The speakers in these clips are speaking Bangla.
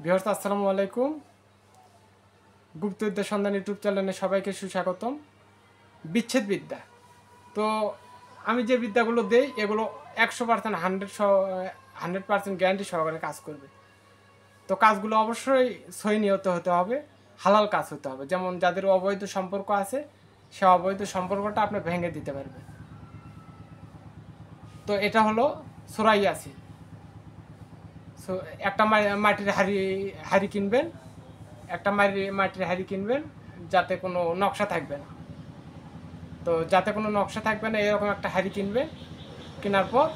ভিউয়ার্স আসসালামু আলাইকুম। গুপ্তবিদ্যা সন্ধান ইউটিউব চ্যানেলে সবাইকে সুস্বাগতম। বিচ্ছেদ বিদ্যা। তো আমি যে বিদ্যাগুলো দেই এগুলো 100% 100% গ্যারান্টি সহকারে কাজ করবে। তো কাজগুলো অবশ্যই সহি নিয়ত হতে হবে, হালাল কাজ হতে হবে। যেমন যাদের অবৈধ সম্পর্ক আছে সে অবৈধ সম্পর্কটা আপনি ভেঙে দিতে পারবেন। তো এটা হলো সূরা ইয়াসিন। সো একটা মাটির হাঁড়ি কিনবেন, একটা মাটির হাঁড়ি কিনবেন যাতে কোনো নকশা থাকবে না। তো যাতে কোনো নকশা থাকবে না এরকম একটা হাঁড়ি কিনবেন। কেনার পর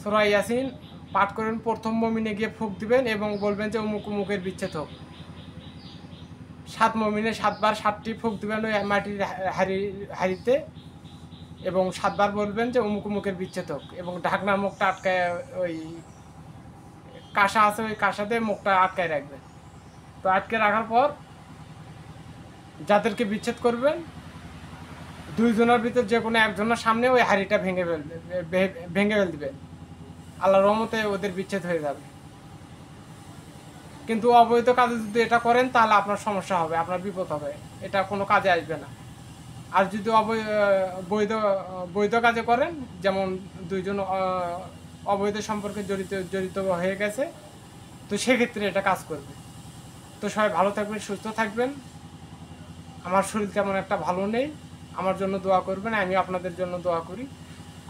সূরা ইয়াসিন পাঠ করেন। প্রথম মমিনে গিয়ে ফুঁক দিবেন এবং বলবেন যে অমুক অমুকের বিচ্ছেদ হোক। 7 মমিনে 7 বার 7টি ফুঁক দিবেন ওই মাটির হাঁড়িতে এবং 7 বার বলবেন যে অমুক অমুকের বিচ্ছেদ হোক এবং ঢাকনার মুখটা আটকায়, ওই কাঁসা আছে ওই কাঁসাতে মুখটা আটকায় রাখবেন। তো আটকে রাখার পর যাদেরকে বিচ্ছেদ করবেন দুইজনের ভিতর যে কোনো একজনের সামনে ওই হাঁড়িটা ভেঙে ফেল দিবেন। আল্লাহর রহমতে ওদের বিচ্ছেদ হয়ে যাবে। কিন্তু অবৈধ কাজে যদি এটা করেন তাহলে আপনার সমস্যা হবে, আপনার বিপদ হবে, এটা কোনো কাজে আসবে না। আর যদি বৈধ কাজে করেন, যেমন দুইজন অবৈধ সম্পর্কে জড়িত হয়ে গেছে, তো সেক্ষেত্রে এটা কাজ করবে। তো সবাই ভালো থাকবেন, সুস্থ থাকবেন। আমার শরীর তেমন একটা ভালো নেই, আমার জন্য দোয়া করবেন, আমি আপনাদের জন্য দোয়া করি।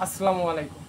আসসালামু আলাইকুম।